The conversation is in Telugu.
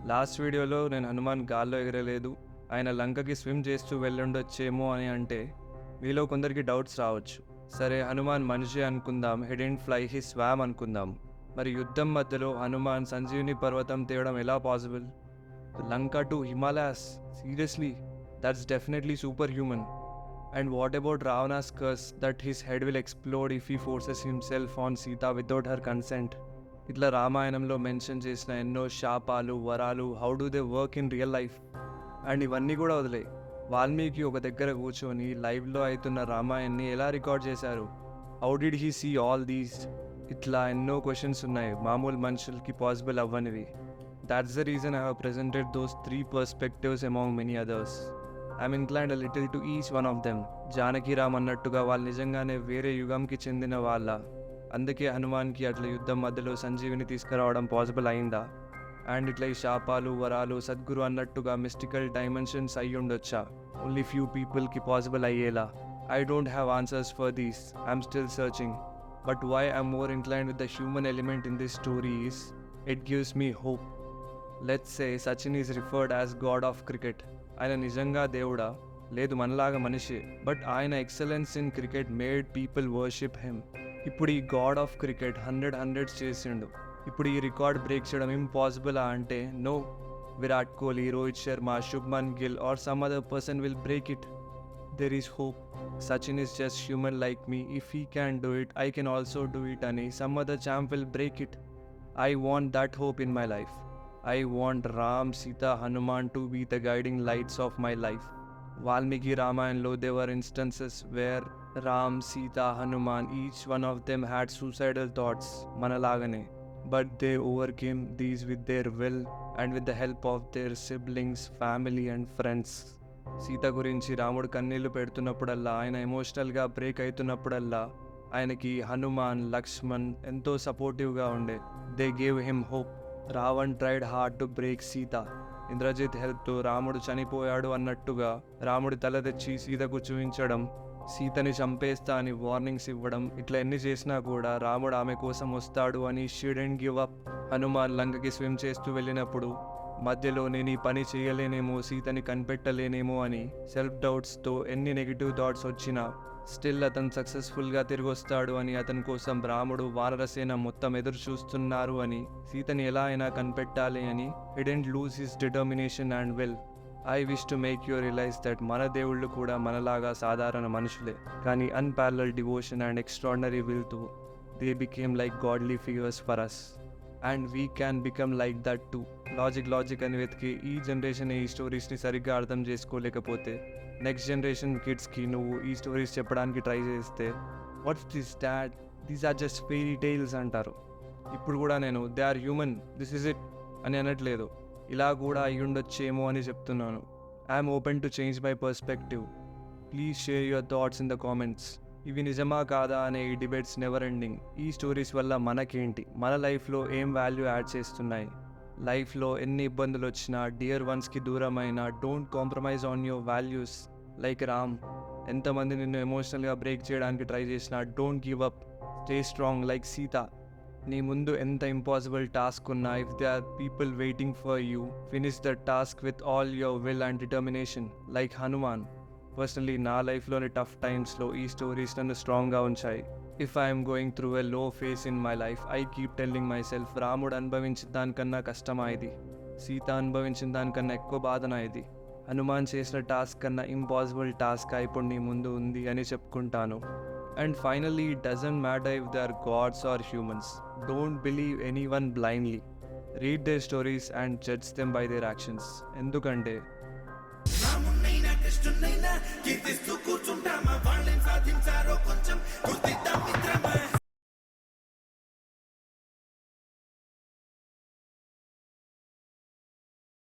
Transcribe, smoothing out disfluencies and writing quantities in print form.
లాస్ట్ వీడియోలో నేను హనుమాన్ గాల్లో ఎగరలేదు, ఆయన లంకకి స్విమ్ చేస్తూ వెళ్ళుండొచ్చేమో అని అంటే మీలో కొందరికి డౌట్స్ రావచ్చు. సరే, హనుమాన్ మనిషి అనుకుందాం, హిడెంట్ ఫ్లై, హీ స్వామ్ అనుకుందాం. మరి యుద్ధం మధ్యలో హనుమాన్ సంజీవిని పర్వతం తేవడం ఎలా possible? Lanka to Himalayas, seriously, that's definitely super human. And what about Ravana's curse that his head will explode if he forces himself on Sita without her consent? ఇట్లా రామాయణంలో మెన్షన్ చేసిన ఎన్నో శాపాలు, వరాలు, how do they work in real life? And ఇవన్నీ కూడా వదిలే, వాల్మీకి ఒక దగ్గర కూర్చొని లైవ్లో అవుతున్న రామాయణ్ని ఎలా రికార్డ్ చేశారు? How did he see all these? ఇట్లా ఎన్నో క్వశ్చన్స్ ఉన్నాయి మామూలు మనుషులకి పాసిబుల్ అవ్వనివి. That's the reason I have presented those 3 perspectives among many others. I'm inclined a little to each one of them. Janakiram అన్నట్టుగా వాళ్ళు నిజంగానే వేరే యుగంకి చెందిన వాళ్ళ, అందుకే హనుమాన్కి అట్లా యుద్ధం మధ్యలో సంజీవిని తీసుకురావడం పాసిబుల్ అయిందా? అండ్ ఇట్లా ఈ శాపాలు, వరాలు, సద్గురు అన్నట్టుగా మిస్టికల్ డైమెన్షన్స్ అయ్యి ఉండొచ్చా? ఓన్లీ ఫ్యూ పీపుల్కి పాసిబుల్ అయ్యేలా? I don't have answers for these, I'm still searching. But why I'm more inclined with the human element in this story is it gives me hope. Let's say Sachin is referred as god of cricket. ఆయన నిజంగా దేవుడా? లేదు, మనలాగా మనిషి. బట్ ఆయన excellence in cricket made people worship him. ఇప్పుడు ఈ గాడ్ ఆఫ్ క్రికెట్ 100 చేసిండు. ఇప్పుడు ఈ రికార్డ్ బ్రేక్ చేయడం ఇంపాసిబుల్ అంటే no. Virat Kohli, Rohit Sharma, Shubman Gill or some other person will break it. There is hope. Sachin is just human like me. If he can do it, I can also do it అని some other champ will break it. I want that hope in my life. I want Ram, Sita, Hanuman to be the guiding lights of my life. Valmiki Ramayanlo, there were instances where Ram, Sita, Hanuman, each one of them had suicidal thoughts, manalagane. But they overcame these with their will and with the help of their siblings, family and friends. Sita గురించి రాముడు కన్నీళ్లు పెడుతున్నప్పుడల్లా, ఆయన ఎమోషనల్గా బ్రేక్ అవుతున్నప్పుడల్లా ఆయనకి హనుమాన్, లక్ష్మణ్ ఎంతో సపోర్టివ్గా ఉండే. They gave him hope. Ravan tried hard to break Sita. Indrajit హెల్ప్తో రాముడు చనిపోయాడు అన్నట్టుగా రాముడి తల తెచ్చి సీతకు చూపించడం, సీతని చంపేస్తా అని వార్నింగ్స్ ఇవ్వడం, ఇట్లా ఎన్ని చేసినా కూడా రాముడు ఆమె కోసం వస్తాడు అని she didn't give up. Hanuman లంకకి స్విమ్ చేస్తూ వెళ్ళినప్పుడు మధ్యలో నేను ఈ పని చేయలేనేమో, సీతని కనిపెట్టలేనేమో అని సెల్ఫ్ డౌట్స్తో ఎన్ని నెగిటివ్ థాట్స్ వచ్చినా స్టిల్ అతను సక్సెస్ఫుల్గా తిరిగి వస్తాడు అని, అతని కోసం రాముడు, వానరసేన మొత్తం ఎదురు చూస్తున్నారు అని, సీతని ఎలా అయినా కనిపెట్టాలి అని he didn't lose his determination and will. I wish to make you realise that మన దేవుళ్ళు కూడా మనలాగా సాధారణ మనుషులే, కానీ అన్పారలల్ డివోషన్ అండ్ ఎక్స్ట్రాడినరీ విల్తో they became like godly figures for us. And we can become like that too. Logic అని వెతికి ఈ జనరేషన్ ఈ స్టోరీస్ని సరిగ్గా అర్థం చేసుకోలేకపోతే నెక్స్ట్ జనరేషన్ కిడ్స్కి నువ్వు ఈ స్టోరీస్ చెప్పడానికి ట్రై చేస్తే what's this dad, these are just fairy tales అంటారు. ఇప్పుడు కూడా నేను they are human, this is it అని అనట్లేదు, ఇలా కూడా అయ్యుండొచ్చేమో అని చెప్తున్నాను. I'm open to change my perspective. Please share your thoughts in the comments. ఇవి నిజమా కాదా అనే ఈ డిబేట్స్ నెవర్ ఎండింగ్. ఈ స్టోరీస్ వల్ల మనకేంటి, మన లైఫ్లో ఏం వాల్యూ యాడ్ చేస్తున్నాయి? లైఫ్లో ఎన్ని ఇబ్బందులు వచ్చినా, డియర్ వన్స్కి దూరమైనా, don't compromise on your values. Like Ram, ఎంతమంది నిన్ను ఎమోషనల్గా బ్రేక్ చేయడానికి ట్రై చేసినా don't give up, stay strong. Like Sita, నీ ముందు ఎంత ఇంపాసిబుల్ టాస్క్ ఉన్నా, if they are people waiting for you, finish the task with all your will and determination. Like Hanuman. Personally నా లైఫ్లోని టఫ్ టైమ్స్లో ఈ స్టోరీస్ నన్ను స్ట్రాంగ్గా ఉంచాయి. If I'm going through a low phase in my life, I keep telling my self, రాముడు అనుభవించిన దానికన్నా కష్టమా ఇది? సీత అనుభవించిన దానికన్నా ఎక్కువ బాధనా ఇది? హనుమాన్ చేసిన టాస్క్ కన్నా ఇంపాసిబుల్ టాస్క్ ఇప్పుడు నీ ముందు ఉంది అని చెప్పుకుంటాను. And finally, it doesn't matter if they are gods or humans. Don't believe any one blindly. Read their stories and judge them by their actions. ఎందుకంటే కృష్ణునైనా కీర్తిస్తూ కూర్చుంటామా, వాళ్ళని సాధించారు